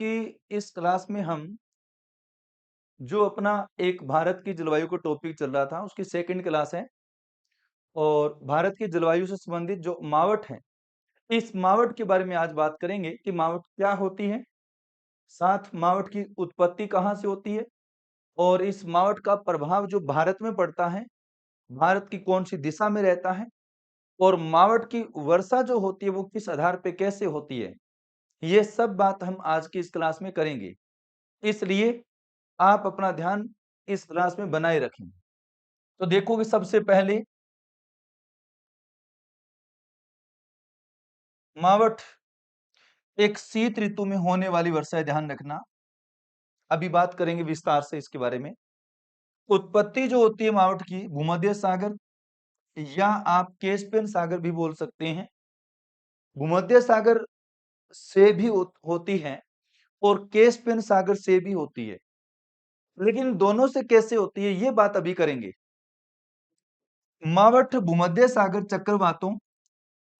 कि इस क्लास में हम जो अपना एक भारत की जलवायु का टॉपिक चल रहा था उसकी सेकंड क्लास है और भारत की जलवायु से संबंधित जो मावट है इस मावट के बारे में आज बात करेंगे कि मावट क्या होती है, साथ मावट की उत्पत्ति कहाँ से होती है और इस मावट का प्रभाव जो भारत में पड़ता है, भारत की कौन सी दिशा में रहता है और मावट की वर्षा जो होती है वो किस आधार पे कैसे होती है, ये सब बात हम आज की इस क्लास में करेंगे। इसलिए आप अपना ध्यान इस क्लास में बनाए रखें। तो देखोगे सबसे पहले मावठ एक शीत ऋतु में होने वाली वर्षा है, ध्यान रखना। अभी बात करेंगे विस्तार से इसके बारे में। उत्पत्ति जो होती है मावठ की भूमध्य सागर या आप कैस्पियन सागर भी बोल सकते हैं। भूमध्य सागर से भी होती है और कैस्पियन सागर से भी होती है, लेकिन दोनों से कैसे होती है ये बात अभी करेंगे। मावठ भूमध्य सागर चक्रवातों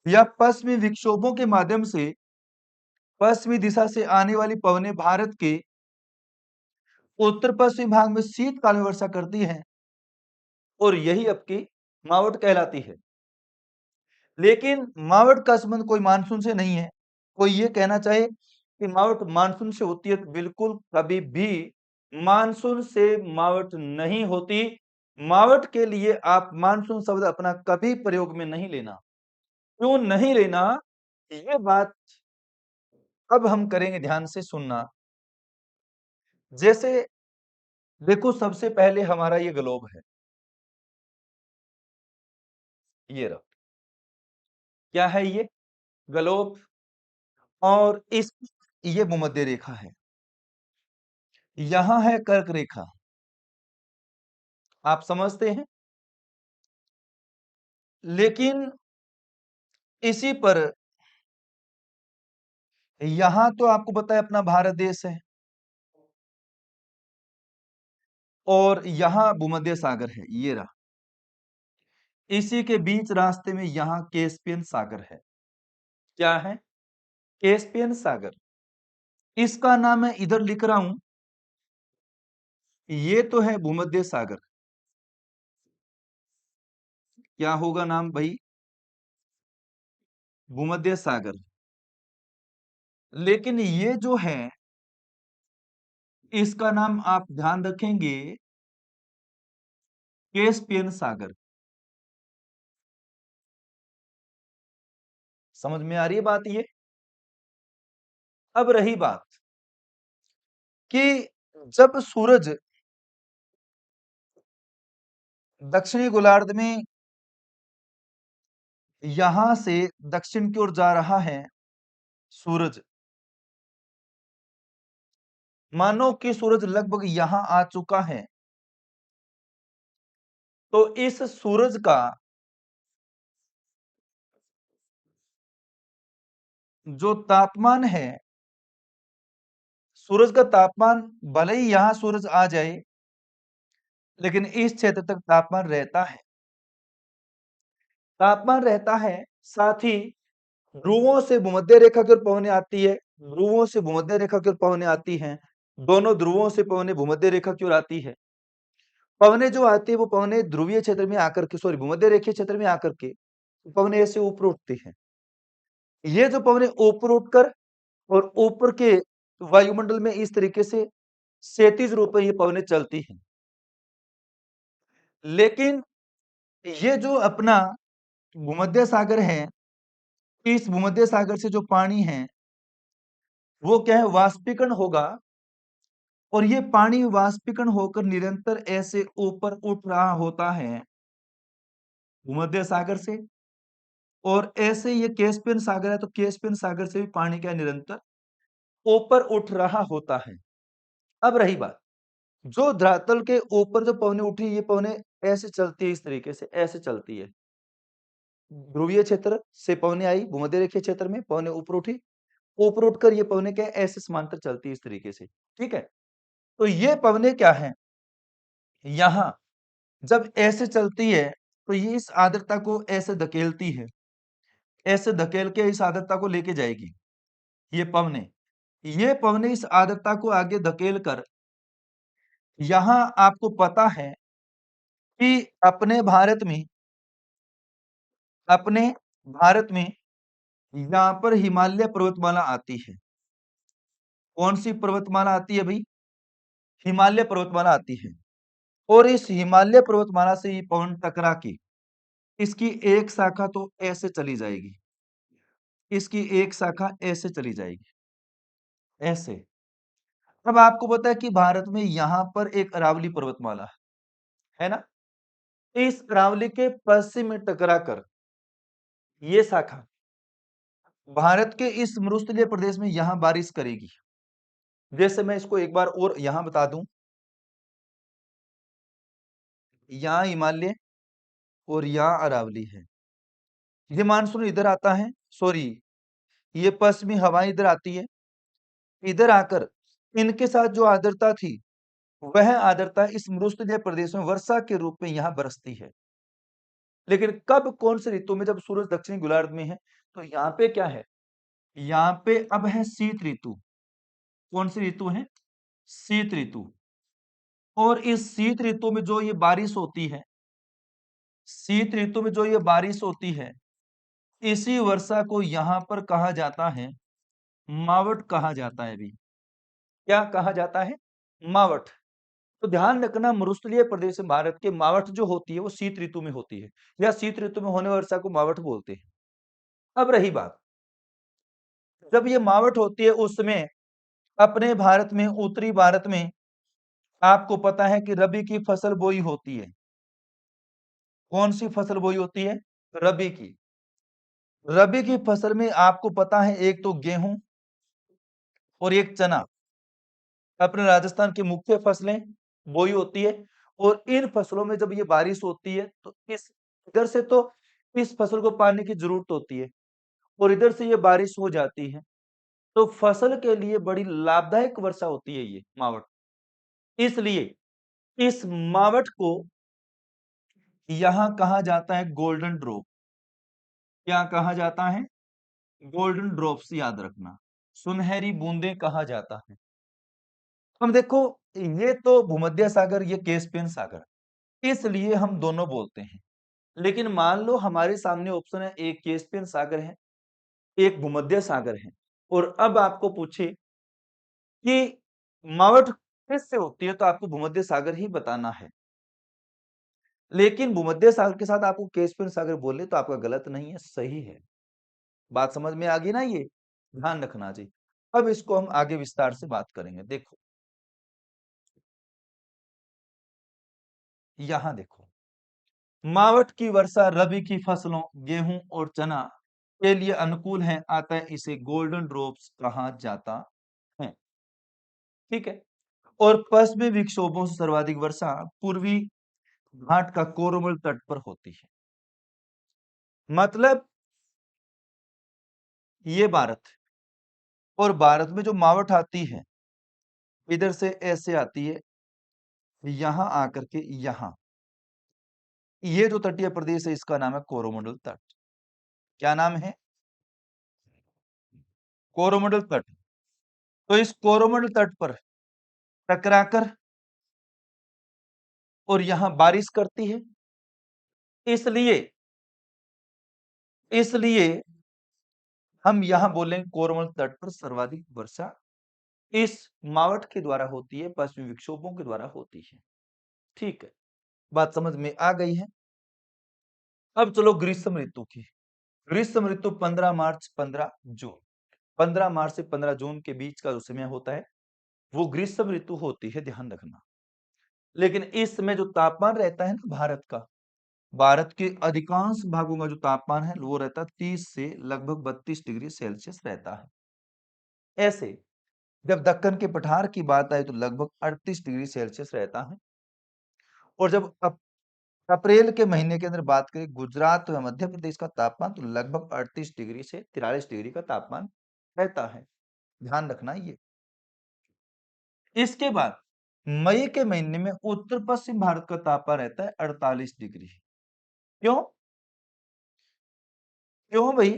या पश्चिमी विक्षोभों के माध्यम से पश्चिमी दिशा से आने वाली पवनें भारत के उत्तर पश्चिम भाग में शीतकाल में वर्षा करती है और यही आपकी मावठ कहलाती है। लेकिन मावठ का संबंध कोई मानसून से नहीं है। कोई ये कहना चाहे कि मावठ मानसून से होती है, तो बिल्कुल कभी भी मानसून से मावठ नहीं होती। मावठ के लिए आप मानसून शब्द अपना कभी प्रयोग में नहीं लेना। क्यों नहीं लेना, ये बात अब हम करेंगे, ध्यान से सुनना। जैसे देखो सबसे पहले हमारा ये ग्लोब है, ये रहा। क्या है ये ग्लोब और इस ये भूमध्य रेखा है, यहां है कर्क रेखा, आप समझते हैं। लेकिन इसी पर यहां तो आपको पता है अपना भारत देश है और यहां भूमध्य सागर है, ये रहा। इसी के बीच रास्ते में यहां कैस्पियन सागर है। क्या है? कैस्पियन सागर। इसका नाम मैं इधर लिख रहा हूं, ये तो है भूमध्य सागर। क्या होगा नाम भाई? भूमध्य सागर। लेकिन ये जो है इसका नाम आप ध्यान रखेंगे कैस्पियन सागर। समझ में आ रही है बात ये? अब रही बात कि जब सूरज दक्षिणी गोलार्ध में यहां से दक्षिण की ओर जा रहा है सूरज, मानो कि सूरज लगभग यहां आ चुका है, तो इस सूरज का जो तापमान है, सूरज का तापमान भले ही यहां सूरज आ जाए लेकिन इस क्षेत्र तक तापमान रहता है। तापमान रहता है, साथ ही ध्रुवों से भूमध्य रेखा की ओर पवनें आती है, ध्रुवों से भूमध्य रेखा की ओर पवनें आती हैं, दोनों ध्रुवों से पवनें भूमध्य रेखा की ओर आती है। पवनें जो आती है वो पवनें ध्रुवीय क्षेत्र में आकर के, सॉरी, भूमध्य रेखीय क्षेत्र में आकर के पवनें ऐसे ऊपर उठती हैं। ये जो पवनें ऊपर उठकर और ऊपर के वायुमंडल में इस तरीके से क्षैतिज रूप में ये पवनें चलती हैं। लेकिन ये जो अपना भूमध्य सागर है, इस भूमध्य सागर से जो पानी है वो क्या है, वाष्पीकरण होगा और ये पानी वाष्पीकरण होकर निरंतर ऐसे ऊपर उठ रहा होता है भूमध्य सागर से, और ऐसे ये कैस्पियन सागर है तो कैस्पियन सागर से भी पानी क्या निरंतर ऊपर उठ रहा होता है। अब रही बात, जो धरातल के ऊपर जो पवनें उठी, ये पवनें ऐसे चलती है, इस तरीके से ऐसे चलती है। ध्रुवीय क्षेत्र से पवनें आई, भूमध्य रेखीय क्षेत्र में पवनें ऊपर उठी, ऊपर उठकर ये पवनें क्या ऐसे समांतर चलती है इस तरीके से, ठीक है। तो ये पवनें क्या है, यहां जब ऐसे चलती है तो ये इस आर्द्रता को ऐसे धकेलती है, ऐसे धकेल के इस आर्द्रता को लेके जाएगी ये पवनें। ये पवनें इस आर्द्रता को आगे धकेल कर यहां आपको पता है कि अपने भारत में यहां पर हिमालय पर्वतमाला आती है। कौन सी पर्वतमाला आती है भाई? हिमालय पर्वतमाला आती है। और इस हिमालय पर्वतमाला से ये पवन टकरा के इसकी एक शाखा तो ऐसे चली जाएगी, इसकी एक शाखा ऐसे चली जाएगी, ऐसे। अब आपको पता है कि भारत में यहां पर एक अरावली पर्वतमाला है ना? इस अरावली के पश्चिम में टकरा कर ये शाखा भारत के इस मरुस्थलीय प्रदेश में यहां बारिश करेगी। जैसे मैं इसको एक बार और यहां बता दूं, यहां हिमालय और यहां अरावली है। ये मानसून इधर आता है, सॉरी, ये पश्चिमी हवाएं इधर आती है। इधर आकर इनके साथ जो आर्द्रता थी, वह आर्द्रता इस मरुस्थलीय प्रदेश में वर्षा के रूप में यहां बरसती है। लेकिन कब, कौन से ऋतु में? जब सूरज दक्षिणी गोलार्ध में है। तो यहाँ पे क्या है? यहाँ पे अब है शीत ऋतु। कौन सी ऋतु है? शीत ऋतु। और इस शीत ऋतु में जो ये बारिश होती है, शीत ऋतु में जो ये बारिश होती है, इसी वर्षा को यहां पर कहा जाता है मावट, कहा जाता है भी। क्या कहा जाता है? मावट। तो ध्यान रखना, मरुस्थलीय प्रदेश में भारत के मावट जो होती है वो शीत ऋतु में होती है, या शीत ऋतु में होने वाली वर्षा को मावट बोलते हैं। अब रही बात, जब ये मावट होती है उस समय अपने भारत में, उत्तरी भारत में आपको पता है कि रबी की फसल बोई होती है। कौन सी फसल बोई होती है? रबी की। रबी की फसल में आपको पता है एक तो गेहूं और एक चना, अपने राजस्थान की मुख्य फसलें बोई होती है। और इन फसलों में जब ये बारिश होती है तो इस इधर से तो इस फसल को पानी की जरूरत होती है, और इधर से ये बारिश हो जाती है, तो फसल के लिए बड़ी लाभदायक वर्षा होती है ये मावट। इसलिए इस मावट को यहां कहा जाता है गोल्डन ड्रॉप। क्या कहा जाता है? गोल्डन ड्रॉप्स, याद रखना, सुनहरी बूंदें कहा जाता है। हम देखो, ये तो भूमध्य सागर, ये कैस्पियन सागर, इसलिए हम दोनों बोलते हैं। लेकिन मान लो हमारे सामने ऑप्शन है, एक कैस्पियन सागर है, एक भूमध्य सागर है, और अब आपको पूछे कि मावट किससे होती है, तो आपको भूमध्य सागर ही बताना है। लेकिन भूमध्य सागर के साथ आपको कैस्पियन सागर बोले तो आपका गलत नहीं है, सही है। बात समझ में आ गई ना? ये ध्यान रखना जी। अब इसको हम आगे विस्तार से बात करेंगे। देखो, यहां देखो, मावट की वर्षा रबी की फसलों गेहूं और चना के लिए अनुकूल है, अतः इसे गोल्डन ड्रॉप्स कहा जाता है। ठीक है। और पश्चिमी विक्षोभों से सर्वाधिक वर्षा पूर्वी घाट का कोरोमल तट पर होती है। मतलब ये भारत, और भारत में जो मावट आती है इधर से ऐसे आती है, यहां आकर के यहां, ये जो तटीय प्रदेश है इसका नाम है कोरोमंडल तट। क्या नाम है? कोरोमंडल तट। तो इस कोरोमंडल तट पर टकराकर और यहां बारिश करती है। इसलिए इसलिए हम यहां बोलें कोरोमंडल तट पर सर्वाधिक वर्षा इस मावट के द्वारा होती है, पश्चिमी विक्षोभों के द्वारा होती है। ठीक है, बात समझ में आ गई है। अब चलो ग्रीष्म ऋतु की। ग्रीष्म ऋतु 15 मार्च 15 जून, 15 मार्च से 15 जून के बीच का जो समय होता है वो ग्रीष्म ऋतु होती है, ध्यान रखना। लेकिन इस समय जो तापमान रहता है ना भारत का, भारत के अधिकांश भागों का जो तापमान है वो रहता है 30 से लगभग 32 डिग्री सेल्सियस रहता है। ऐसे जब दक्कन के पठार की बात आए तो लगभग 38 डिग्री सेल्सियस रहता है। और जब अप्रैल के महीने के अंदर बात करें गुजरात व मध्य प्रदेश का तापमान, तो लगभग 38 डिग्री से 43 डिग्री का तापमान रहता है। ध्यान रखना ये। इसके बाद मई के महीने में उत्तर पश्चिम भारत का तापमान रहता है 48 डिग्री। क्यों? क्यों भाई?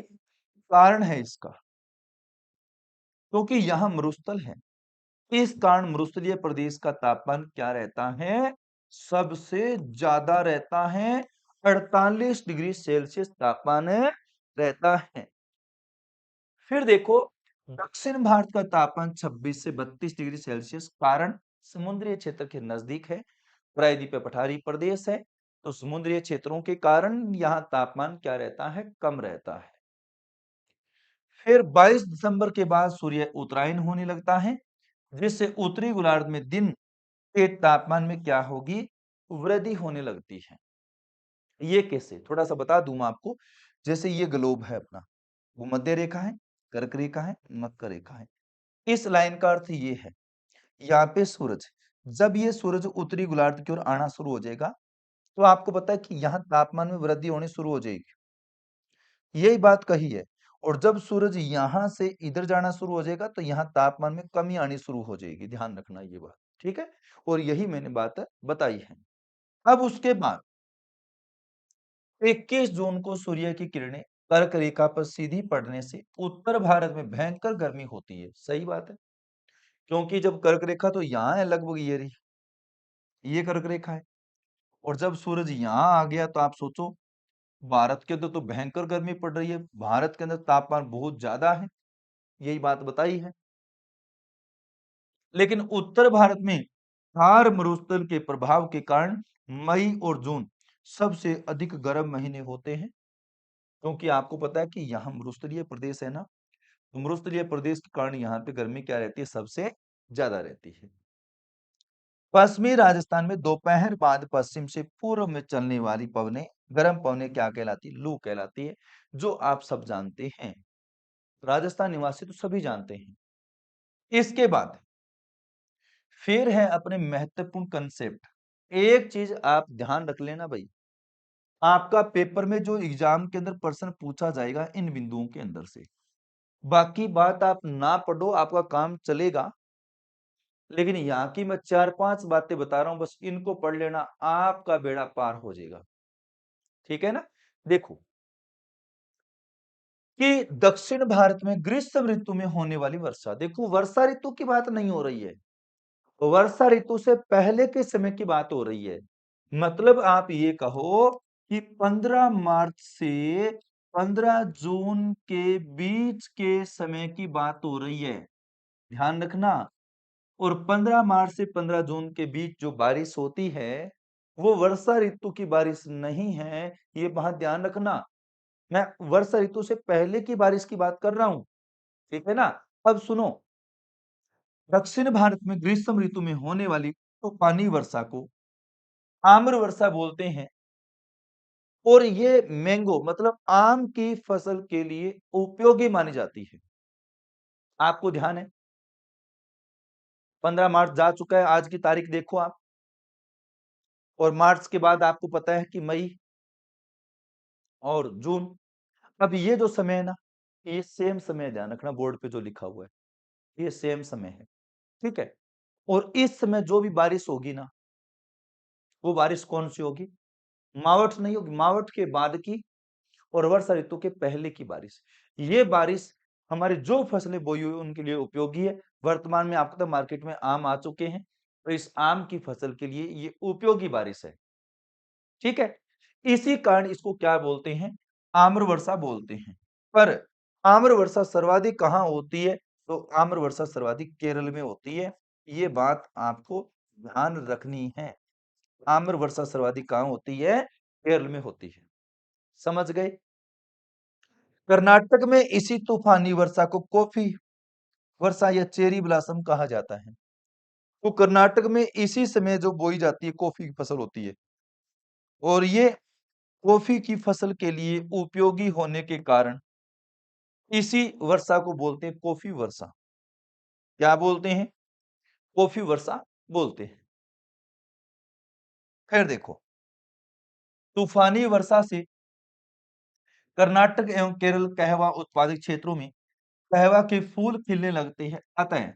कारण है इसका। क्योंकि यहाँ मरुस्थल है। इस कारण मरुस्थलीय प्रदेश का तापमान क्या रहता है? सबसे ज्यादा रहता है। 48 डिग्री सेल्सियस तापमान रहता है। फिर देखो, दक्षिण भारत का तापमान 26 से 32 डिग्री सेल्सियस, कारण समुद्रीय क्षेत्र के नजदीक है। प्रायद्वीपीय पठारी प्रदेश है, तो समुद्रीय क्षेत्रों के कारण यहाँ तापमान क्या रहता है? कम रहता है। फिर 22 दिसंबर के बाद सूर्य उत्तरायण होने लगता है, जिससे उत्तरी गोलार्ध में दिन के तापमान में क्या होगी? वृद्धि होने लगती है। ये कैसे? थोड़ा सा बता दूं मैं आपको। जैसे ये ग्लोब है अपना, भूमध्य रेखा है, कर्क रेखा है, मकर रेखा है। इस लाइन का अर्थ ये है, यहाँ पे सूरज, जब ये सूरज उत्तरी गोलार्ध की ओर आना शुरू हो जाएगा, तो आपको पता है कि यहाँ तापमान में वृद्धि होनी शुरू हो जाएगी। यही बात कही है। और जब सूरज यहां से इधर जाना शुरू हो जाएगा, तो यहाँ तापमान में कमी आनी शुरू हो जाएगी। ध्यान रखना ये बात, ठीक है? और यही मैंने बात बताई है। अब उसके बाद 21 जून को सूर्य की किरणें कर्क रेखा पर सीधी पड़ने से उत्तर भारत में भयंकर गर्मी होती है। सही बात है, क्योंकि जब कर्क रेखा तो यहाँ है, लगभग ये रही, ये कर्क रेखा है। और जब सूरज यहाँ आ गया, तो आप सोचो, भारत के अंदर तो भयंकर गर्मी पड़ रही है, भारत के अंदर तापमान बहुत ज्यादा है, यही बात बताई है। लेकिन उत्तर भारत में थार मरुस्थल के प्रभाव के कारण मई और जून सबसे अधिक गर्म महीने होते हैं, क्योंकि आपको पता है कि यहाँ मरुस्थलीय प्रदेश है ना, तो मरुस्थलीय प्रदेश के कारण यहाँ पे गर्मी क्या रहती है? सबसे ज्यादा रहती है। पश्चिमी राजस्थान में दोपहर बाद पश्चिम से पूर्व में चलने वाली पवनें, गर्म पवनें क्या कहलाती है? लू कहलाती है, जो आप सब जानते हैं। राजस्थान निवासी तो सभी जानते हैं। इसके बाद फिर है अपने महत्वपूर्ण कंसेप्ट। एक चीज आप ध्यान रख लेना भाई, आपका पेपर में जो एग्जाम के अंदर प्रश्न पूछा जाएगा इन बिंदुओं के अंदर से, बाकी बात आप ना पढ़ो, आपका काम चलेगा। लेकिन यहाँ की मैं 4-5 बातें बता रहा हूं, बस इनको पढ़ लेना, आपका बेड़ा पार हो जाएगा। ठीक है ना? देखो कि दक्षिण भारत में ग्रीष्म ऋतु में होने वाली वर्षा, देखो वर्षा ऋतु की बात नहीं हो रही है, वर्षा ऋतु से पहले के समय की बात हो रही है। मतलब आप ये कहो कि 15 मार्च से 15 जून के बीच के समय की बात हो रही है। ध्यान रखना। और 15 मार्च से 15 जून के बीच जो बारिश होती है, वो वर्षा ऋतु की बारिश नहीं है, ये बात ध्यान रखना। मैं वर्षा ऋतु से पहले की बारिश की बात कर रहा हूं, ठीक है ना? अब सुनो, दक्षिण भारत में ग्रीष्म ऋतु में होने वाली तूफानी वर्षा को आम्र वर्षा बोलते हैं। और ये मैंगो मतलब आम की फसल के लिए उपयोगी मानी जाती है। आपको ध्यान है, 15 मार्च जा चुका है, आज की तारीख देखो आप। और मार्च के बाद आपको पता है कि मई और जून। अब ये जो समय है ना, ये सेम समय है, ध्यान रखना, बोर्ड पे जो लिखा हुआ है ये सेम समय है, ठीक है? और इस समय जो भी बारिश होगी ना, वो बारिश कौन सी होगी? मावठ नहीं होगी, मावठ के बाद की और वर्षा ऋतु के पहले की बारिश। ये बारिश हमारी जो फसलें बोई हुई उनके लिए उपयोगी है। वर्तमान में आपको तो मार्केट में आम आ चुके हैं, तो इस आम की फसल के लिए ये उपयोगी बारिश है, ठीक है? इसी कारण इसको क्या बोलते हैं? आम्र वर्षा बोलते हैं। पर आम्र वर्षा सर्वाधिक कहाँ होती है? तो आम्र वर्षा सर्वाधिक केरल में होती है। ये बात आपको ध्यान रखनी है। आम्र वर्षा सर्वाधिक कहाँ होती है? केरल में होती है। समझ गए? कर्नाटक में इसी तूफानी वर्षा को कॉफी वर्षा या चेरी ब्लॉसम कहा जाता है। तो कर्नाटक में इसी समय जो बोई जाती है कॉफी की फसल होती है, और ये कॉफी की फसल के लिए उपयोगी होने के कारण इसी वर्षा को बोलते हैं कॉफी वर्षा। क्या बोलते हैं? कॉफी वर्षा बोलते हैं। फिर देखो, तूफानी वर्षा से कर्नाटक एवं केरल कहवा उत्पादक क्षेत्रों में कहवा के फूल खिलने लगते हैं, अतः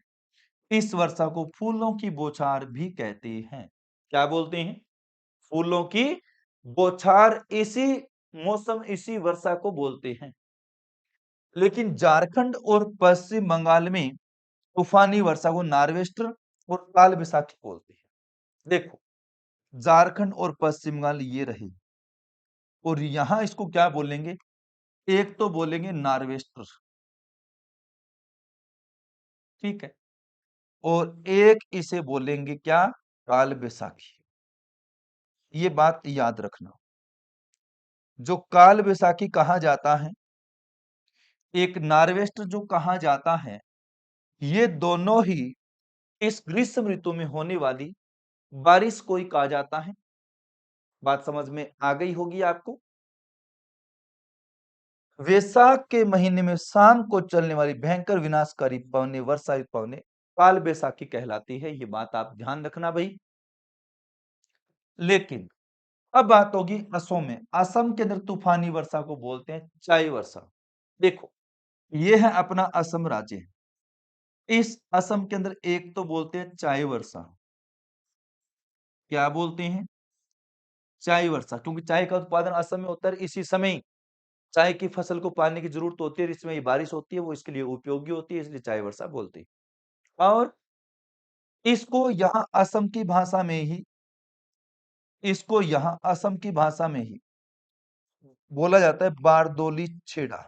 इस वर्षा को फूलों की बौछार भी कहते हैं। क्या बोलते हैं? फूलों की बौछार इसी मौसम, इसी वर्षा को बोलते हैं। लेकिन झारखंड और पश्चिम बंगाल में तूफानी वर्षा को नार्वेस्टर और काल बैसाखी बोलते हैं। देखो, झारखंड और पश्चिम बंगाल ये रहे, और यहां इसको क्या बोलेंगे? एक तो बोलेंगे नार्वेस्टर, ठीक है, और एक इसे बोलेंगे क्या? काल बैसाखी। ये बात याद रखना। जो काल बैसाखी कहा जाता है, एक नार्वेस्टर जो कहा जाता है, ये दोनों ही इस ग्रीष्म ऋतु में होने वाली बारिश को ही कहा जाता है। बात समझ में आ गई होगी आपको। वैशाख के महीने में शाम को चलने वाली भयंकर विनाशकारी पवने, वर्षा पवने काल बैसाखी कहलाती है। ये बात आप ध्यान रखना भाई। लेकिन अब बात होगी असम में। असम के अंदर तूफानी वर्षा को बोलते हैं चाई वर्षा। देखो, ये है अपना असम राज्य। इस असम के अंदर एक तो बोलते हैं चाय वर्षा। क्या बोलते हैं? चाय वर्षा, क्योंकि चाय का उत्पादन असम में होता है। इसी समय चाय की फसल को पानी की जरूरत होती है, इसमें ये बारिश होती है, वो इसके लिए उपयोगी होती है, इसलिए चाय वर्षा बोलते हैं। और इसको यहाँ असम की भाषा में ही, इसको यहाँ असम की भाषा में ही बोला जाता है बारदोली छेड़ा।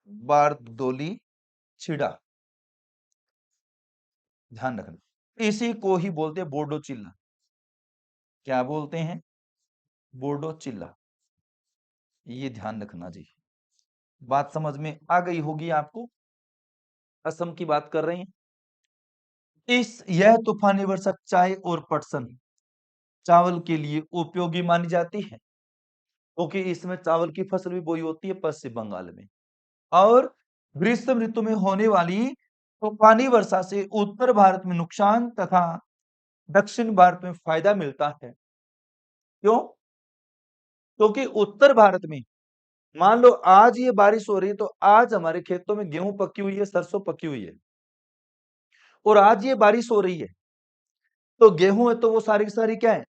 बारदोली छिड़ा, ध्यान रखना। इसी को ही बोलते हैं बोडो चिल्ला। क्या बोलते हैं? बोडो चिल्ला। ये ध्यान रखना जी। बात समझ में आ गई होगी आपको। असम की बात कर रहे हैं। यह तूफानी वर्षा चाय और पटसन, चावल के लिए उपयोगी मानी जाती है, क्योंकि इसमें चावल की फसल भी बोई होती है पश्चिम बंगाल में। और ग्रीष्म ऋतु में होने वाली तूफानी वर्षा से उत्तर भारत में नुकसान तथा दक्षिण भारत में फायदा मिलता है। क्यों? क्योंकि उत्तर भारत में मान लो आज ये बारिश हो रही है, तो आज हमारे खेतों में गेहूं पकी हुई है, सरसों पकी हुई है, और आज ये बारिश हो रही है, तो गेहूं है तो वो सारी की सारी क्या है?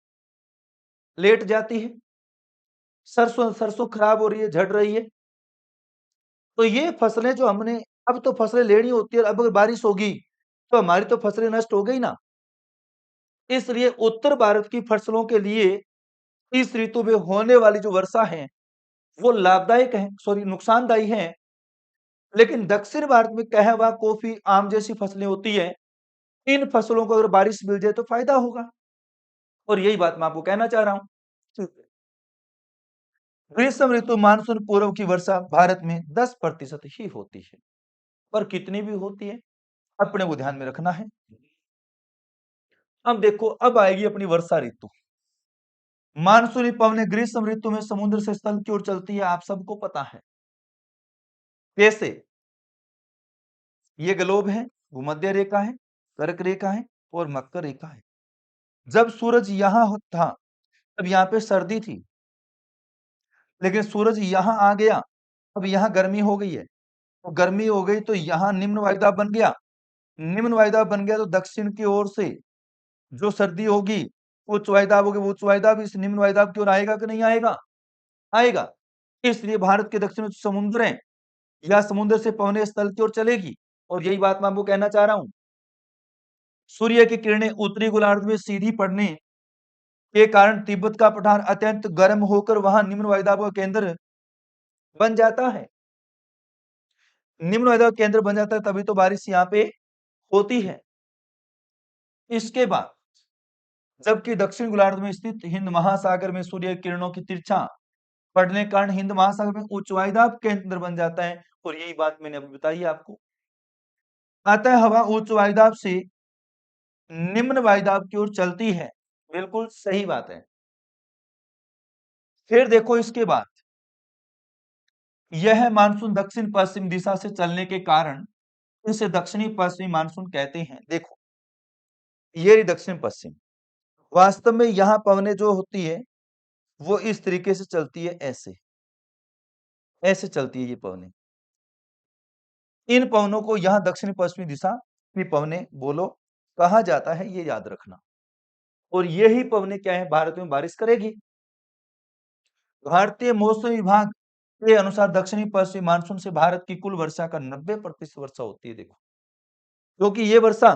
लेट जाती है। सरसों सरसों खराब हो रही है, झड़ रही है। तो ये फसलें जो हमने, अब तो फसलें लेनी होती है, अब अगर बारिश होगी तो हमारी तो फसलें नष्ट हो गई ना। इसलिए उत्तर भारत की फसलों के लिए इस ऋतु में होने वाली जो वर्षा है वो लाभदायक है, सॉरी नुकसानदायी है। लेकिन दक्षिण भारत में कहवा, कॉफी, आम जैसी फसलें होती है, इन फसलों को अगर बारिश मिल जाए तो फायदा होगा। और यही बात मैं आपको कहना चाह रहा हूं। ग्रीष्म ऋतु मानसून पूर्व की वर्षा भारत में 10% ही होती है, पर कितनी भी होती है अपने को ध्यान में रखना है। अब देखो, अब आएगी अपनी वर्षा ऋतु। मानसूनी पवनें ग्रीष्म ऋतु में समुद्र से स्थल की ओर चलती है, आप सबको पता है कैसे। ये ग्लोब है, भूमध्य रेखा है, कर्क रेखा है और मकर रेखा है। जब सूरज यहां था तब यहाँ पे सर्दी थी, लेकिन सूरज यहां आ गया, अब यहाँ गर्मी हो गई है। तो गर्मी हो गई तो यहाँ निम्न वायुदाब बन गया। निम्न वायुदाब बन गया तो दक्षिण की ओर से जो सर्दी होगी, उच्च वायुदाब होगी, वो उच्च वायुदाब इस निम्न वायुदाब की ओर आएगा कि नहीं आएगा? आएगा। इसलिए भारत के दक्षिण में समुद्र है, या समुद्र से पवने स्थल की ओर चलेगी। और यही बात मैं आपको कहना चाह रहा हूं। सूर्य की किरणें उत्तरी गोलार्ध में सीधी पड़ने के कारण तिब्बत का पठार अत्यंत गर्म होकर वहां निम्न वायुदाब का केंद्र बन जाता है। निम्न वायुदाब केंद्र बन जाता है, तभी तो बारिश यहाँ पे होती है। इसके बाद जबकि दक्षिण गोलार्ध में स्थित हिंद महासागर में सूर्य किरणों की तिरछा पड़ने के कारण हिंद महासागर में उच्च वायुदाब केंद्र बन जाता है। और यही बात मैंने अभी बताई आपको। अतः हवा उच्च वायुदाब से निम्न वायुदाब की ओर चलती है। बिल्कुल सही बात है। फिर देखो इसके बाद, यह मानसून दक्षिण पश्चिम दिशा से चलने के कारण इसे दक्षिणी पश्चिमी मानसून कहते हैं। देखो, ये रही दक्षिण पश्चिम। वास्तव में यहां पवने जो होती है वो इस तरीके से चलती है, ऐसे ऐसे चलती है ये पवने। इन पवनों को यहां दक्षिण पश्चिमी दिशा की पवने बोलो कहा जाता है, ये याद रखना। और यही पवने क्या है, भारत में बारिश करेगी। भारतीय मौसम विभाग के अनुसार दक्षिणी पश्चिमी मानसून से भारत की कुल वर्षा का 90% वर्षा होती है। देखो, क्योंकि ये वर्षा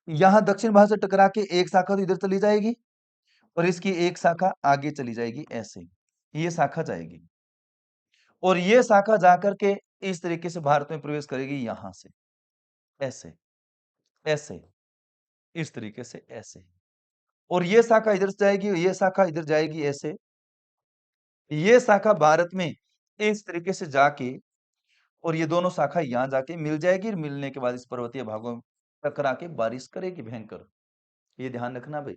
यहां दक्षिण भारत से टकरा के एक शाखा तो इधर चली जाएगी और इसकी एक शाखा आगे चली जाएगी, ऐसे ये शाखा जाएगी और ये शाखा जाकर के इस तरीके से भारत में प्रवेश करेगी, यहां से ऐसे ऐसे इस तरीके से ऐसे, और ये शाखा इधर से जाएगी, ये शाखा इधर जाएगी ऐसे, ये शाखा भारत में इस तरीके से जाके और ये दोनों शाखा यहां जाके मिल जाएगी और मिलने के बाद इस पर्वतीय भागों में टकरा के बारिश करेगी भयंकर। ये ध्यान रखना भाई,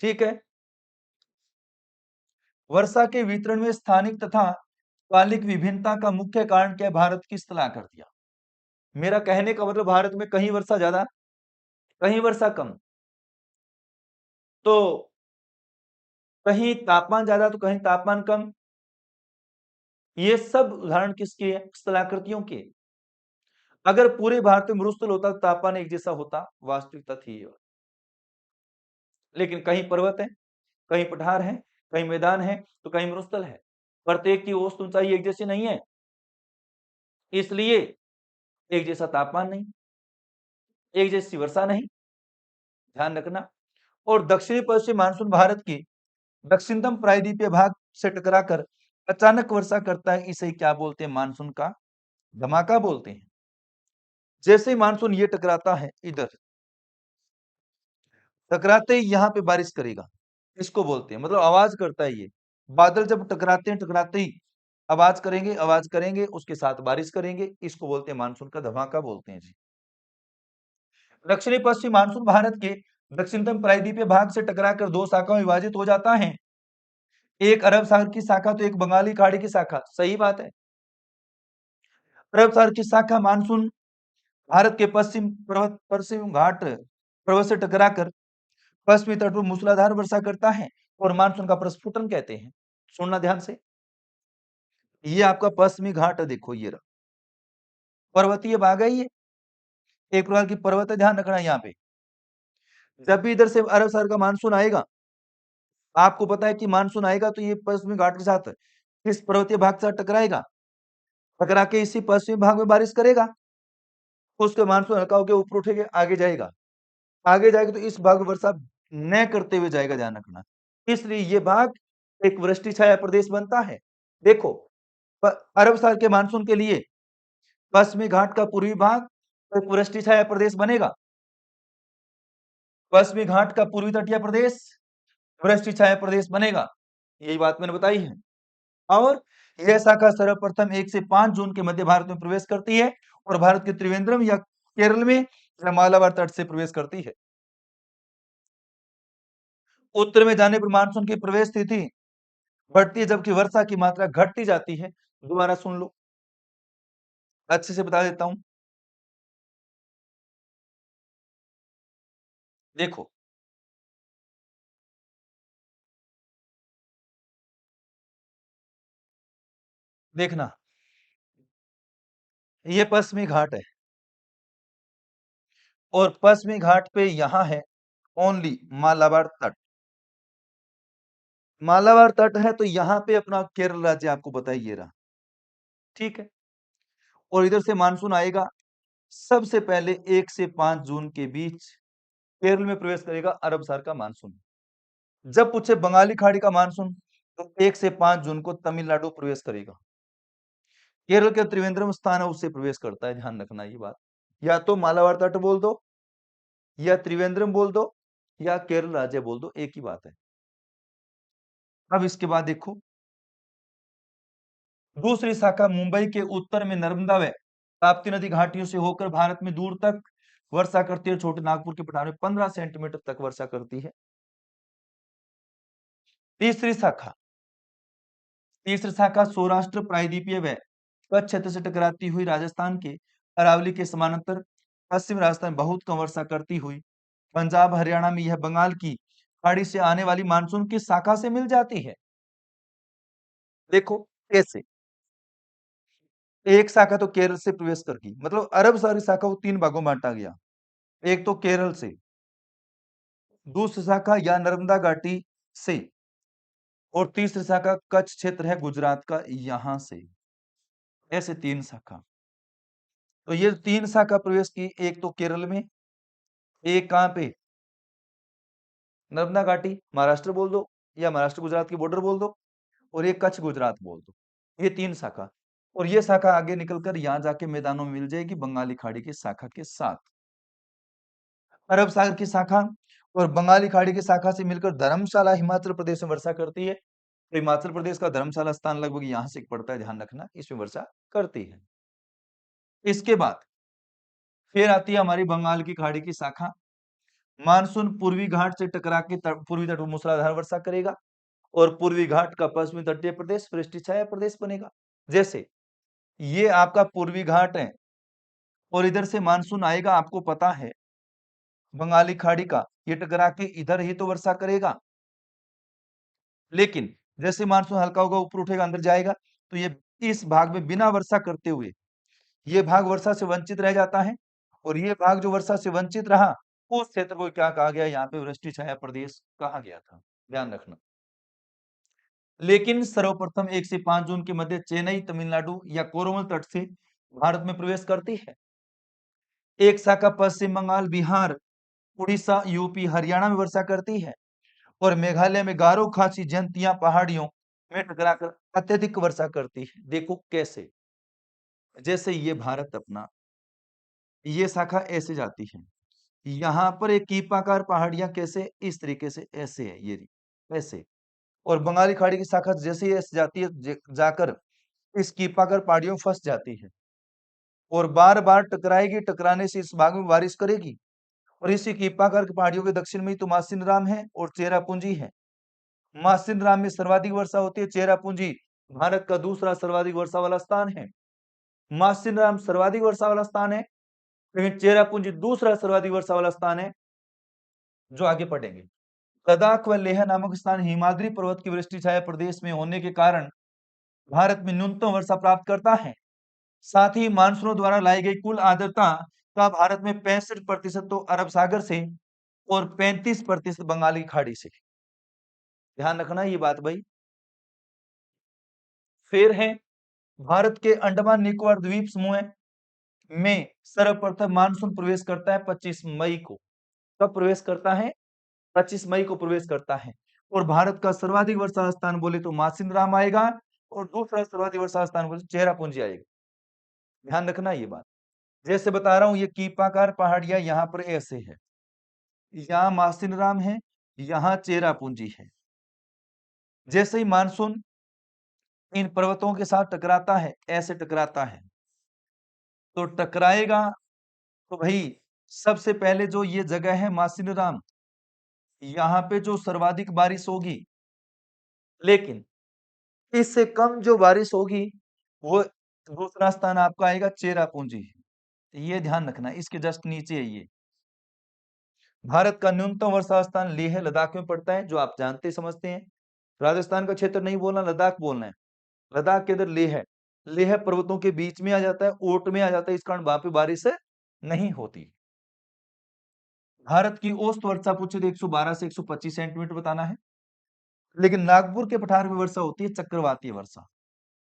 ठीक है। वर्षा के वितरण में स्थानिक तथा कालिक विभिन्नता का मुख्य कारण क्या है? भारत की इस्तेलाह कर दिया। मेरा कहने का मतलब भारत में कहीं वर्षा ज्यादा, कहीं वर्षा कम, तो कहीं तापमान ज्यादा तो कहीं तापमान कम। ये सब उदाहरण किसके है? स्थलाकृतियों के। अगर पूरे भारत में मरुस्थल होता तो तापमान एक जैसा होता, वास्तविकता थी ये। लेकिन कहीं पर्वत है, कहीं पठार है, कहीं मैदान है, तो कहीं मरुस्थल है। प्रत्येक की औसत ऊंचाई एक जैसी नहीं है, इसलिए एक जैसा तापमान नहीं, एक जैसी वर्षा नहीं, ध्यान रखना। और दक्षिणी पश्चिम मानसून भारत की दक्षिणतम प्रायद्वीपीय भाग से टकराकर अचानक वर्षा करता है, इसे क्या बोलते हैं? मानसून का धमाका बोलते हैं। जैसे ही मानसून ये टकराता है इधर, टकराते ही यहाँ पे बारिश करेगा, इसको बोलते हैं, मतलब आवाज करता है ये। बादल जब टकराते हैं, टकराते ही आवाज करेंगे, आवाज करेंगे, उसके साथ बारिश करेंगे, इसको बोलते हैं मानसून का धमाका बोलते हैं जी। दक्षिणी पश्चिम मानसून भारत के दक्षिणतम प्रायद्वीपीय भाग से टकराकर दो शाखाओं में विभाजित हो जाता है, एक अरब सागर की शाखा तो एक बंगाली खाड़ी की शाखा। सही बात है। अरब सागर की शाखा मानसून भारत के पश्चिम घाट पर्वत से टकराकर पश्चिमी तट पर मूसलाधार वर्षा करता है और मानसून का प्रस्फुटन कहते हैं। सुनना ध्यान से, ये आपका पश्चिमी घाट है, देखो ये रहा पर्वतीय भाग है, ये एक प्रकार की पर्वत है, ध्यान रखना। यहाँ पे जब भी इधर से अरब सागर का मानसून आएगा, आपको पता है कि मानसून आएगा तो ये पश्चिमी घाट के साथ इस पर्वतीय भाग से टकराएगा, टकरा के इसी पश्चिमी भाग में बारिश करेगा, उसके मानसून हल्का होकर ऊपर उठेगा, आगे जाएगा, आगे जाएगा तो इस भाग में वर्षा न करते हुए जाएगा, ध्यान रखना। इसलिए ये भाग एक वृष्टि छाया प्रदेश बनता है। देखो, अरब सागर के मानसून के लिए पश्चिमी घाट का पूर्वी भाग एक वृष्टि छाया प्रदेश बनेगा। पश्चिमी घाट का पूर्वी तटीय प्रदेश वृष्टि छाया प्रदेश बनेगा, यही बात मैंने बताई है। और यह शाखा सर्वप्रथम 1 से 5 जून के मध्य भारत में प्रवेश करती है और भारत के त्रिवेंद्रम या केरल में या मालाबार तट से प्रवेश करती है। उत्तर में जाने पर मानसून की प्रवेश तिथि बढ़ती है जबकि वर्षा की मात्रा घटती जाती है। दोबारा सुन लो, अच्छे से बता देता हूं। देखो, देखना, ये पश्चिमी घाट है और पश्चिमी घाट पे यहां है ओनली मालाबार तट। मालाबार तट है तो यहाँ पे अपना केरल राज्य आपको बताइए रहा, ठीक है। और इधर से मानसून आएगा, सबसे पहले 1 से 5 जून के बीच केरल में प्रवेश करेगा अरब सागर का मानसून। जब पूछे बंगाली खाड़ी का मानसून तो 1 से 5 जून को तमिलनाडु प्रवेश करेगा। केरल के त्रिवेंद्रम स्थान है, उससे प्रवेश करता है, ध्यान रखना ये बात। या तो मालाबार तट बोल दो, या त्रिवेंद्रम बोल दो, या केरल राज्य बोल दो, एक ही बात है। अब इसके बाद देखो, दूसरी शाखा मुंबई के उत्तर में नर्मदा व ताप्ती नदी घाटियों से होकर भारत में दूर तक वर्षा करती है। छोटे नागपुर के पठार में 15 सेंटीमीटर तक वर्षा करती है। तीसरी शाखा तीसरी शाखा सौराष्ट्र प्रायद्वीपीय व कच्छ क्षेत्र से टकराती हुई राजस्थान के अरावली के समानांतर पश्चिम राजस्थान में बहुत कम वर्षा करती हुई पंजाब हरियाणा में यह बंगाल की खाड़ी से आने वाली मानसून की शाखा से मिल जाती है। देखो कैसे, एक शाखा तो केरल से प्रवेश करती, मतलब अरब सारी शाखा को 3 भागों में बांटा गया। एक तो केरल से, दूसरी शाखा या नर्मदा घाटी से, और तीसरी शाखा कच्छ क्षेत्र है गुजरात का, यहां से। ऐसे 3 शाखा। तो ये 3 शाखा प्रवेश की, एक तो केरल में, एक कहाँ पे, नर्मदा घाटी महाराष्ट्र बोल दो, या महाराष्ट्र गुजरात की बॉर्डर बोल दो, और एक कच्छ गुजरात बोल दो। ये 3 शाखा, और ये शाखा आगे निकलकर यहाँ जाके मैदानों में मिल जाएगी बंगाली खाड़ी की शाखा के साथ। अरब सागर की शाखा और बंगाली खाड़ी की शाखा से मिलकर धर्मशाला हिमाचल प्रदेश में वर्षा करती है। तो हिमाचल प्रदेश का धर्मशाला स्थान लगभग यहाँ से पड़ता है, ध्यान रखना, इसमें वर्षा करती है। इसके बाद फिर आती है हमारी बंगाल की खाड़ी की शाखा। मानसून पूर्वी घाट से टकरा के पूर्वी तट पर मूसलाधार वर्षा करेगा, और पूर्वी घाट का पश्चिमी तटीय प्रदेश वृष्टि छाया प्रदेश बनेगा। जैसे ये आपका पूर्वी घाट है, और इधर से मानसून आएगा, आपको पता है बंगाली खाड़ी का, ये टकरा के इधर ही तो वर्षा करेगा। लेकिन जैसे मानसून हल्का होगा, ऊपर उठेगा, अंदर जाएगा, तो ये इस भाग में बिना वर्षा करते हुए ये भाग वर्षा से वंचित रह जाता है, और ये भाग जो वर्षा से वंचित रहा, उस क्षेत्र को क्या कहा गया, यहाँ पे वृष्टि छाया प्रदेश कहा गया था, ध्यान रखना। लेकिन सर्वप्रथम 1 से 5 जून के मध्य चेन्नई तमिलनाडु या कोरोमल तट से भारत में प्रवेश करती है। एक शाखा पश्चिम बंगाल, बिहार, उड़ीसा, यूपी, हरियाणा में वर्षा करती है, और मेघालय में गारो खासी जयंतियां पहाड़ियों में टकराकर अत्यधिक वर्षा करती है। देखो कैसे, जैसे ये भारत अपना, ये शाखा ऐसे जाती है, यहाँ पर एक कीपाकार पहाड़ियां कैसे, इस तरीके से ऐसे है, ये ऐसे, और बंगाली खाड़ी की शाखा जैसे ही ऐसे जाती है, जाकर इस कीपाकार पहाड़ियों में फंस जाती है, और बार बार टकराएगी, टकराने से इस भाग में बारिश करेगी। और इसी कीपाकार की पहाड़ियों के दक्षिण में ही तो मासिनराम है और चेरापूंजी है। मासिनराम में सर्वाधिक वर्षा होती है, चेरापूंजी भारत का दूसरा सर्वाधिक वर्षा वाला स्थान है। मासिनराम सर्वाधिक वर्षा वाला स्थान है, लेकिन चेरापूंजी दूसरा सर्वाधिक वर्षा वाला स्थान है। जो आगे पढ़ेंगे, लद्दाख व लेह नामक स्थान हिमाद्री पर्वत की वृष्टि छाया प्रदेश में होने के कारण भारत में न्यूनतम वर्षा प्राप्त करता है। साथ ही मानसूनों द्वारा लाई गई कुल आर्द्रता का भारत में 65% तो अरब सागर से, और 35% बंगाली खाड़ी से। ध्यान रखना ये बात भाई। फिर है भारत के अंडमान निकोबार द्वीप समूह में सर्वप्रथम मानसून प्रवेश करता है 25 मई को। कब प्रवेश करता है? 25 मई को प्रवेश करता है। और भारत का सर्वाधिक वर्षा स्थान बोले तो मासिनराम आएगा, और दूसरा सर्वाधिक वर्षा स्थान बोले चेरापूंजी आएगा। ध्यान रखना ये बात। जैसे बता रहा हूं, ये कीपाकार पहाड़ियां यहाँ पर ऐसे है, यहाँ मासिनराम है, यहाँ चेरापूंजी है। जैसे ही मानसून इन पर्वतों के साथ टकराता है, ऐसे टकराता है, तो टकराएगा, तो भाई सबसे पहले जो ये जगह है मासिनराम, यहाँ पे जो सर्वाधिक बारिश होगी, लेकिन इससे कम जो बारिश होगी, वो दूसरा स्थान आपका आएगा चेरापूंजी। ये ध्यान रखना, इसके जस्ट नीचे है ये। भारत का न्यूनतम वर्षा स्थान लेह लद्दाख में पड़ता है, जो आप जानते समझते हैं। राजस्थान का क्षेत्र नहीं बोलना, लद्दाख बोलना है। लद्दाख के इधर लेह है, लेह पर्वतों के बीच में आ जाता है, ओट में आ जाता है, इस कारण वहां पे बारिश नहीं होती। भारत की औसत वर्षा पूछे तो 112 से 125 सेंटीमीटर बताना है, लेकिन नागपुर के पठार में वर्षा होती है चक्रवातीय वर्षा,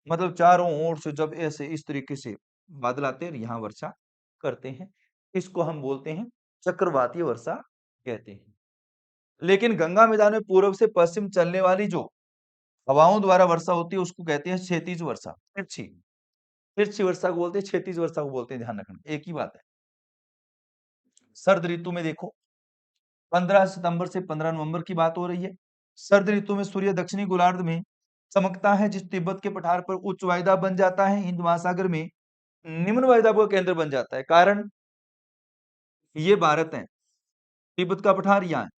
मतलब चारों ओर से जब ऐसे इस तरीके से बादल आते हैं, यहाँ वर्षा करते हैं, इसको हम बोलते हैं चक्रवातीय वर्षा कहते हैं। लेकिन गंगा मैदान में पूर्व से पश्चिम चलने वाली जो हवाओं द्वारा वर्षा होती है, उसको कहते हैं क्षैतिज वर्षा, तिरछी। तिरछी वर्षा को बोलते हैं, क्षैतिज वर्षा को बोलते हैं, ध्यान रखना, एक ही बात है। सर्द ऋतु में देखो, 15 सितंबर से 15 नवंबर की बात हो रही है। सर्द ऋतु में सूर्य दक्षिणी गोलार्ध में चमकता है, जिस तिब्बत के पठार पर उच्च वायुदाब बन जाता है, हिंद महासागर में निम्न वायुदाब का केंद्र बन जाता है। कारण ये भारत है, तिब्बत का पठार यहाँ है।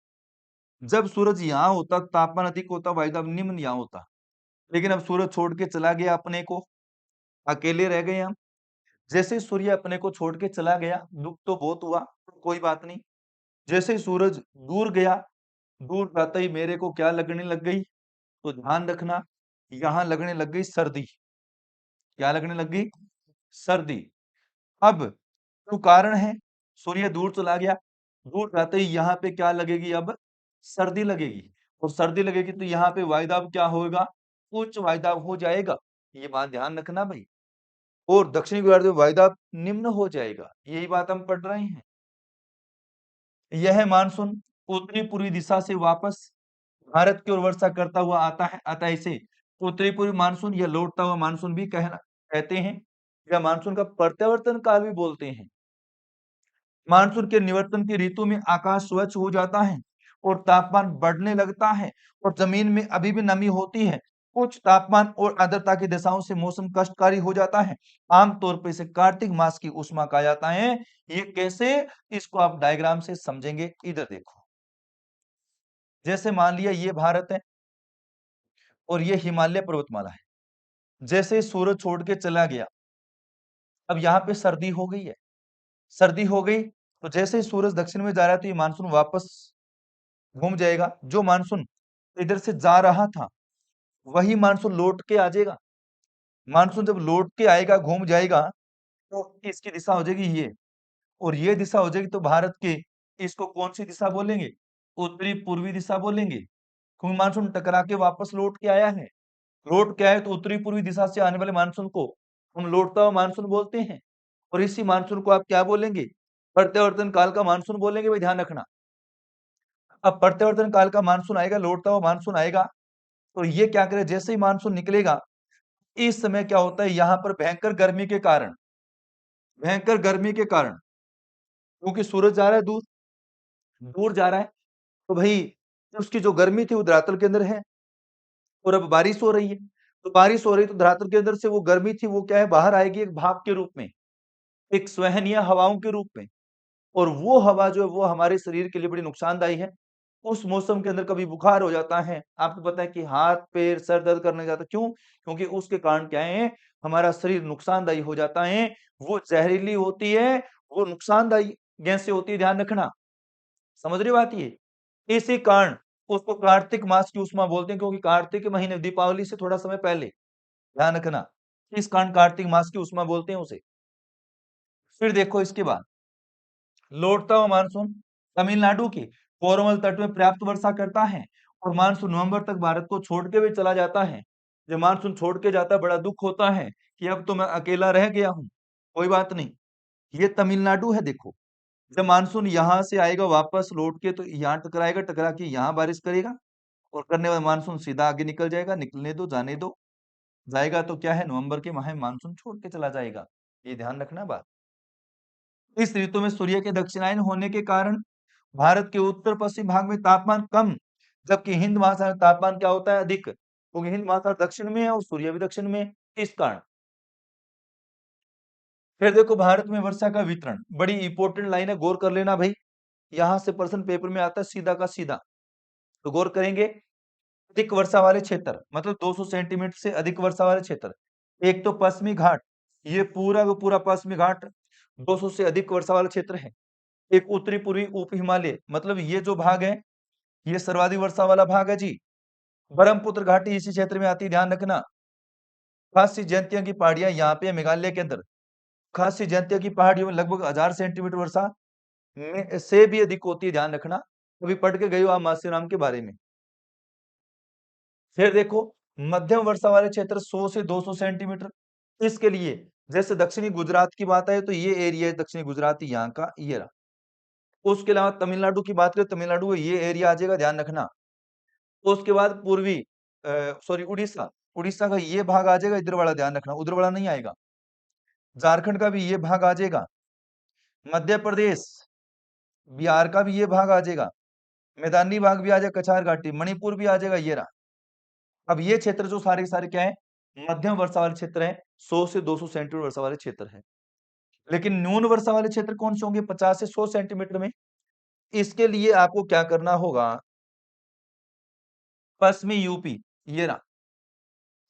जब सूरज यहाँ होता, तापमान अधिक होता, वायुदाब निम्न यहाँ होता, लेकिन अब सूरज छोड़ के चला गया अपने को, अकेले रह गए हम। जैसे ही सूर्य अपने को छोड़ के चला गया, दुख तो बहुत हुआ, कोई बात नहीं। जैसे ही सूरज दूर गया, दूर जाते ही मेरे को क्या लगने लग गई, तो ध्यान रखना, यहां लगने लग गई सर्दी। क्या लगने लग गई? सर्दी। अब तो कारण है, सूर्य दूर चला गया, दूर जाते ही यहाँ पे क्या लगेगी, अब सर्दी लगेगी, और सर्दी लगेगी तो यहाँ पे वायुदाब क्या होगा, उच्च वायुदाब हो जाएगा। ये बात ध्यान रखना भाई। और दक्षिणी गोलार्ध में वायुदाब निम्न हो जाएगा। यही बात हम पढ़ रहे हैं। यह मानसून उत्तरी पूर्वी दिशा से वापस भारत की ओर वर्षा करता हुआ आता है, अतः इसे उत्तरी पूर्वी मानसून या लौटता हुआ मानसून भी कहते हैं, या मानसून का प्रत्यावर्तन काल भी बोलते हैं। मानसून के निवर्तन की ऋतु में आकाश स्वच्छ हो जाता है और तापमान बढ़ने लगता है और जमीन में अभी भी नमी होती है। उच्च तापमान और आर्द्रता की दशाओं से मौसम कष्टकारी हो जाता है। आमतौर पर इसे कार्तिक मास की उष्मा कहा जाता है। ये कैसे, इसको आप डायग्राम से समझेंगे। इधर देखो, जैसे मान लिया ये भारत है और ये हिमालय पर्वतमाला है। जैसे सूरज छोड़ के चला गया, अब यहाँ पे सर्दी हो गई है। सर्दी हो गई तो जैसे ही सूरज दक्षिण में जा रहा है तो ये मानसून वापस घूम जाएगा। जो मानसून इधर से जा रहा था वही मानसून लौट के आ जाएगा। मानसून जब लौट के आएगा, घूम जाएगा, तो इसकी दिशा हो जाएगी ये, और ये दिशा हो जाएगी तो भारत के, इसको कौन सी दिशा बोलेंगे? उत्तरी पूर्वी दिशा बोलेंगे, क्योंकि मानसून टकरा के वापस लौट के आया है। लौट के आए तो उत्तरी पूर्वी दिशा से आने वाले मानसून को हम लौटता हुआ मानसून बोलते हैं, और इसी मानसून को आप क्या बोलेंगे? प्रत्यावर्तन काल का मानसून बोलेंगे। भाई ध्यान रखना, अब प्रत्यावर्तन काल का मानसून आएगा, लौटता हुआ मानसून आएगा, तो ये क्या करे, जैसे ही मानसून निकलेगा, इस समय क्या होता है, यहाँ पर भयंकर गर्मी के कारण, क्योंकि सूरज जा रहा है दूर, दूर जा रहा है, तो भाई उसकी जो गर्मी थी वो धरातल के अंदर है, और अब बारिश हो रही है, तो बारिश हो रही है तो धरातल के अंदर से वो गर्मी थी वो क्या है, बाहर आएगी एक भाप के रूप में, एक स्वहनीय हवाओं के रूप में। और वो हवा जो है वो हमारे शरीर के लिए बड़ी नुकसानदायी है। उस मौसम के अंदर कभी बुखार हो जाता है, आपको पता है कि हाथ पैर सर दर्द करने जाता है, क्यों? क्योंकि उसके कारण क्या है, हमारा शरीर नुकसानदायी हो जाता है। वो जहरीली होती है, वो नुकसानदायी गैसें होती है, ध्यान रखना। समझ रहे हो बात ये? इसी कारण उसको कार्तिक मास की उष्मा बोलते हैं, क्योंकि कार्तिक के महीने दीपावली से थोड़ा समय पहले, ध्यान रखना, इस कारण कार्तिक मास की उष्मा बोलते हैं उसे। फिर देखो इसके बाद लौटता हुआ मानसून तमिलनाडु के कोरमल तट में पर्याप्त वर्षा करता है और मानसून नवंबर तक भारत को छोड़ के भी चला जाता है। जब मानसून छोड़ के जाता है बड़ा दुख होता है कि अब तो मैं अकेला रह गया हूँ। कोई बात नहीं, ये तमिलनाडु है। देखो, जब मानसून यहाँ से आएगा वापस लौट के तो यहाँ टकराएगा, टकरा के यहाँ बारिश करेगा, और करने वाला मानसून सीधा आगे निकल जाएगा। निकलने दो, जाने दो, जाएगा तो क्या है, नवंबर के माह में मानसून छोड़ के चला जाएगा। ये ध्यान रखना बात। इस ऋतु में सूर्य के दक्षिणायन होने के कारण भारत के उत्तर पश्चिम भाग में तापमान कम, जबकि हिंद महासागर में तापमान क्या होता है, अधिक, क्योंकि हिंद महासागर दक्षिण में है और सूर्य भी दक्षिण में है, इस कारण। फिर देखो भारत में वर्षा का वितरण, बड़ी इंपॉर्टेंट लाइन है, गौर कर लेना भाई। यहां से प्रश्न पेपर में आता है सीधा का सीधा, तो गौर करेंगे। अधिक वर्षा वाले क्षेत्र मतलब 200 सेंटीमीटर से अधिक वर्षा वाले क्षेत्र, एक तो पश्चिमी घाट, ये पूरा का पूरा पश्चिमी घाट 200 से अधिक वर्षा वाला क्षेत्र है। एक उत्तरी पूर्वी उप हिमालय, मतलब ये जो भाग है ये सर्वाधिक वर्षा वाला भाग है जी। ब्रह्मपुत्र घाटी इसी क्षेत्र में आती है, ध्यान रखना। खासी जयंतिया की पहाड़ियां यहाँ पे है, मेघालय के अंदर। खासी जयंतिया की पहाड़ियों में लगभग 1000 सेंटीमीटर वर्षा में से भी अधिक होती है, ध्यान रखना। अभी पढ़ के गए हो आप मासीराम के बारे में। फिर देखो मध्यम वर्षा वाले क्षेत्र 100 से 200 सेंटीमीटर। इसके लिए जैसे दक्षिणी गुजरात की बात है तो ये एरिया है दक्षिणी गुजरात, यहाँ का ये रहा। उसके अलावा तमिलनाडु की बात करें, तमिलनाडु का ये एरिया आ जाएगा, ध्यान रखना। उसके बाद पूर्वी सॉरी उड़ीसा, उड़ीसा का ये भाग आ जाएगा, इधर वाला ध्यान रखना, उधर वाला नहीं आएगा। झारखंड का भी ये भाग आ जाएगा, मध्य प्रदेश बिहार का भी ये भाग आ जाएगा, मैदानी भाग भी आ जाएगा, कछार घाटी, मणिपुर भी आ जाएगा, ये रहा। अब ये क्षेत्र जो सारे के सारे क्या है, मध्यम वर्षा वाले क्षेत्र है, 100 से 200 सेंटीमीटर वर्षा वाले क्षेत्र है। लेकिन न्यून वर्षा वाले क्षेत्र कौन से होंगे, 50 से 100 सेंटीमीटर में। इसके लिए आपको क्या करना होगा, पश्चिमी यूपी, ये रहा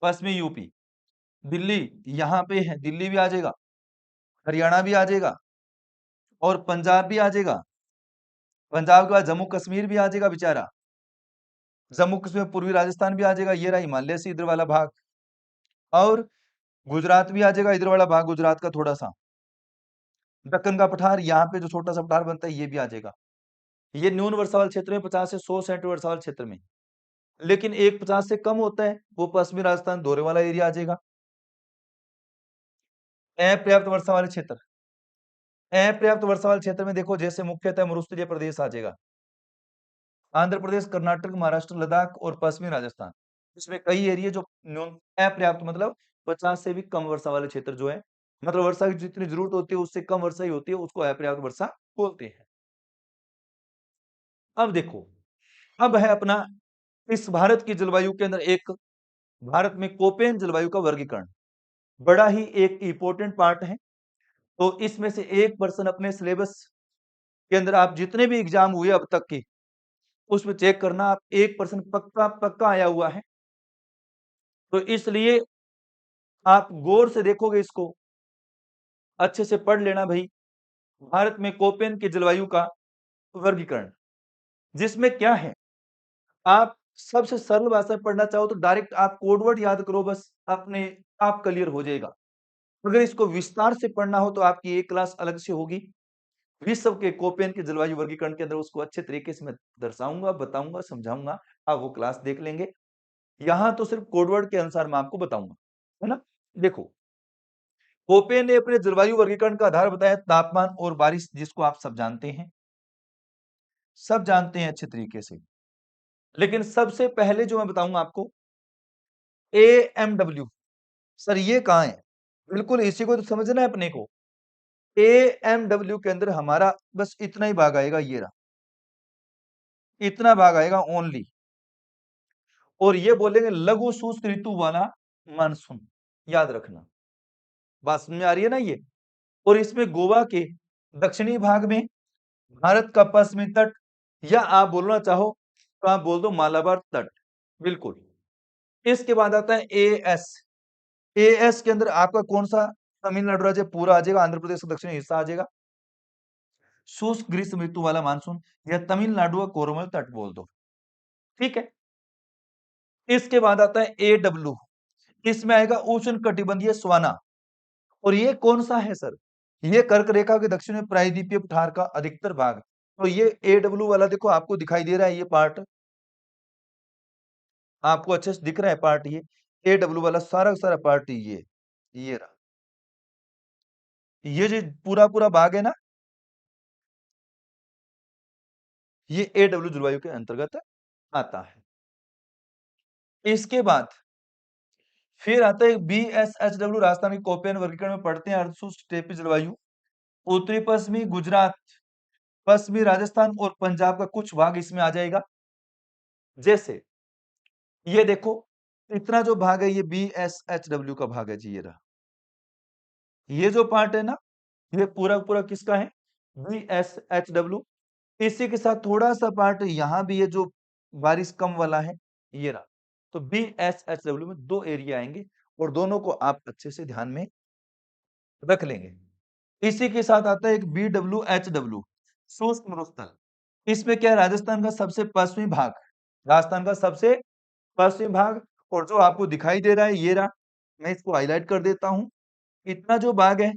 पश्चिमी यूपी, दिल्ली यहाँ पे है, दिल्ली भी आ जाएगा, हरियाणा भी आ जाएगा, और पंजाब भी आ जाएगा। पंजाब के बाद जम्मू कश्मीर भी आ जाएगा बेचारा, जम्मू कश्मीर पूर्वी राजस्थान भी आ जाएगा, ये रहा हिमालय से इधर वाला भाग, और गुजरात भी आ जाएगा, इधर वाला भाग गुजरात का थोड़ा सा, दक्कन का पठार, यहाँ पे जो छोटा सा पठार बनता है ये भी आ जाएगा। ये न्यून वर्षा वाले क्षेत्र में 50 से 100 सेंटीमीटर वर्षा वाले क्षेत्र में। लेकिन एक 50 से कम होता है, वो पश्चिमी राजस्थान दौरे वाला एरिया आ जाएगा। अपर्याप्त वर्षा वाले क्षेत्र, अपर्याप्त वर्षा वाले क्षेत्र में देखो जैसे मुख्यतः मरुस्थलीय प्रदेश आ जाएगा, आंध्र प्रदेश, कर्नाटक, महाराष्ट्र, लद्दाख और पश्चिमी राजस्थान। इसमें कई एरिया जो अपर्याप्त मतलब 50 से भी कम वर्षा वाले क्षेत्र जो है, मतलब वर्षा की जितनी जरूरत होती है उससे कम वर्षा ही होती है, उसको अपर्याप्त वर्षा बोलते हैं। अब देखो, अब है अपना इस भारत की जलवायु के अंदर एक भारत में कोपेन जलवायु का वर्गीकरण, बड़ा ही एक इंपॉर्टेंट पार्ट है। तो इसमें से एक पर्सन अपने सिलेबस के अंदर आप जितने भी एग्जाम हुए अब तक के, उसमें चेक करना, आप एक पर्सन पक्का पक्का आया हुआ है। तो इसलिए आप गौर से देखोगे इसको, अच्छे से पढ़ लेना भाई, भारत में कोपेन की जलवायु का वर्गीकरण, जिसमें क्या है, आप सबसे सरल भाषा में पढ़ना चाहो तो डायरेक्ट आप कोडवर्ड याद करो, बस अपने आप क्लियर हो जाएगा। अगर इसको विस्तार से पढ़ना हो तो आपकी एक क्लास अलग से होगी, विश्व के कोपेन के जलवायु वर्गीकरण के अंदर उसको अच्छे तरीके से मैं दर्शाऊंगा, बताऊंगा, समझाऊंगा, आप वो क्लास देख लेंगे। यहां तो सिर्फ कोडवर्ड के अनुसार मैं आपको बताऊंगा, है ना। देखो, कोपेन ने अपने जलवायु वर्गीकरण का आधार बताया तापमान और बारिश, जिसको आप सब जानते हैं, सब जानते हैं अच्छे तरीके से। लेकिन सबसे पहले जो मैं बताऊंगा आपको, AMW, सर ये कहां है, बिल्कुल इसी को तो समझना है अपने को। AMW के अंदर हमारा बस इतना ही भाग आएगा, ये रहा, इतना भाग आएगा ओनली, और ये बोलेंगे लघु शुष्क ऋतु वाला मानसून, याद रखना, बात समझ में आ रही है ना ये। और इसमें गोवा के दक्षिणी भाग में, भारत का पश्चिमी तट, या आप बोलना चाहो तो आप बोल दो मालाबार तट, बिल्कुल। इसके बाद आता है AS, AS के अंदर आपका कौन सा, तमिलनाडु राज्य पूरा आ जाएगा, आंध्र प्रदेश का दक्षिणी हिस्सा आ जाएगा, शुष्क ग्रीष्म ऋतु वाला मानसून, या तमिलनाडु का कोरोमल तट बोल दो, ठीक है। इसके बाद आता है AW, इसमें आएगा उष्ण कटिबंधीय स्वाना, और ये कौन सा है सर, ये कर्क रेखा के दक्षिण में प्रायद्वीपीय पठार का अधिकतर भाग। तो ये AW वाला देखो आपको दिखाई दे रहा है, ये पार्ट आपको अच्छे से दिख रहा है पार्ट, ये AW वाला सारा सारा पार्ट ये रहा, ये जो पूरा पूरा भाग है ना, ये AW जलवायु के अंतर्गत आता है। इसके बाद फिर आता है BSHW, राजस्थान के कोपेन वर्गीकरण में पढ़ते हैं अर्धशुष्क स्टेपी जलवायु, उत्तरी पश्चिमी गुजरात, पश्चिमी राजस्थान और पंजाब का कुछ भाग इसमें आ जाएगा। जैसे ये देखो, इतना जो भाग है ये BSHW का भाग है जी, ये रहा, ये जो पार्ट है ना, ये पूरा पूरा किसका है, BSHW। इसी के साथ थोड़ा सा पार्ट यहां भी है जो बारिश कम वाला है, ये रहा। तो BSHW में दो एरिया आएंगे, और दोनों को आप अच्छे से ध्यान में रख लेंगे। इसी के साथ आता है एक BWHW, शुष्क मरुस्थल। इसमें क्या है, राजस्थान का सबसे पश्चिमी भाग, राजस्थान का सबसे पश्चिमी भाग, और जो आपको दिखाई दे रहा है ये रहा, मैं इसको हाईलाइट कर देता हूं, इतना जो भाग है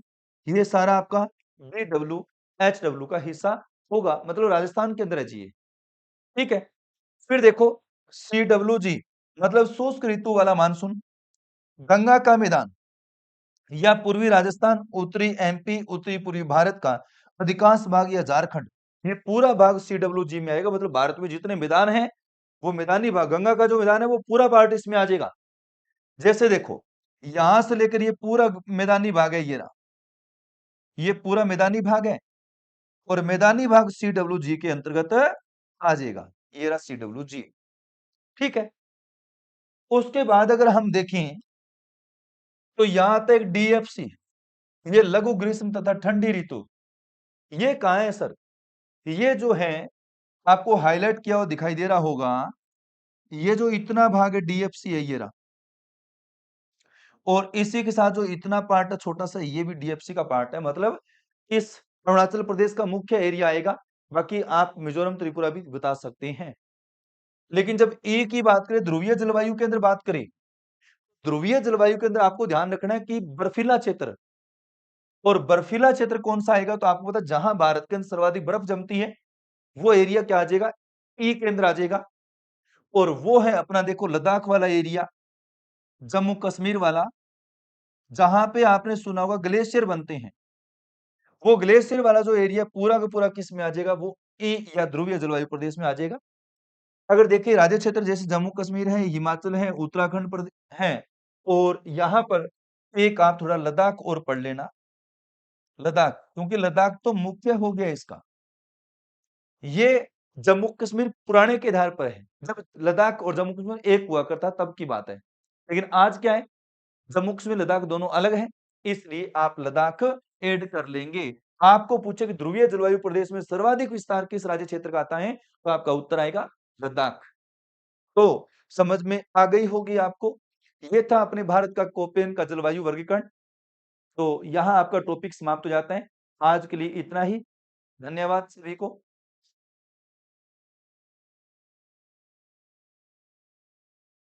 ये सारा आपका BWHW का हिस्सा होगा, मतलब राजस्थान के अंदर है जी ये, ठीक है। फिर देखो CWG, मतलब शुष्क ऋतु वाला मानसून, गंगा का मैदान या पूर्वी राजस्थान, उत्तरी MP, उत्तरी पूर्वी भारत का अधिकांश भाग या झारखंड, ये पूरा भाग CWG में आएगा। मतलब भारत में जितने मैदान हैं वो मैदानी भाग, गंगा का जो मैदान है वो पूरा पार्ट इसमें आ जाएगा। जैसे देखो, यहां से लेकर ये पूरा मैदानी भाग है, ये रहा, ये पूरा मैदानी भाग है, और मैदानी भाग CWG के अंतर्गत आ जाएगा, ये रहा CWG, ठीक है। उसके बाद अगर हम देखें तो यहां आता है DFC, ये लघु ग्रीष्म तथा ठंडी ऋतु, ये कहां है सर, ये जो है आपको हाईलाइट किया हुआ दिखाई दे रहा होगा, ये जो इतना भाग है DFC है, ये रहा, और इसी के साथ जो इतना पार्ट है छोटा सा, ये भी DFC का पार्ट है। मतलब इस अरुणाचल प्रदेश का मुख्य एरिया आएगा, बाकी आप मिजोरम त्रिपुरा भी बता सकते हैं। लेकिन जब ए की बात करें, ध्रुवीय जलवायु के अंदर बात करें, ध्रुवीय जलवायु के अंदर आपको ध्यान रखना है कि बर्फीला क्षेत्र, और बर्फीला क्षेत्र कौन सा आएगा, तो आपको पता जहां भारत के अंदर सर्वाधिक बर्फ जमती है वो एरिया क्या आ जाएगा, ई के अंदर आ जाएगा। और वो है अपना देखो लद्दाख वाला एरिया, जम्मू कश्मीर वाला, जहां पे आपने सुना होगा ग्लेशियर बनते हैं, वो ग्लेशियर वाला जो एरिया पूरा का पूरा किस में आ जाएगा, वो ई या ध्रुवीय जलवायु प्रदेश में आ जाएगा। अगर देखिए राज्य क्षेत्र जैसे जम्मू कश्मीर है, हिमाचल है, उत्तराखंड प्रदेश है, और यहाँ पर एक आप थोड़ा लद्दाख और पढ़ लेना, लद्दाख, क्योंकि लद्दाख तो मुख्य हो गया इसका। ये जम्मू कश्मीर पुराने के आधार पर है, जब लद्दाख और जम्मू कश्मीर एक हुआ करता तब की बात है, लेकिन आज क्या है, जम्मू कश्मीर लद्दाख दोनों अलग हैं, इसलिए आप लद्दाख ऐड कर लेंगे। आपको पूछे कि ध्रुवीय जलवायु प्रदेश में सर्वाधिक विस्तार किस राज्य क्षेत्र का आता है, तो आपका उत्तर आएगा लद्दाख। तो समझ में आ गई होगी आपको। ये था अपने भारत का कोपेन का जलवायु वर्गीकरण। तो यहाँ आपका टॉपिक समाप्त हो जाता है। आज के लिए इतना ही। धन्यवाद सभी को।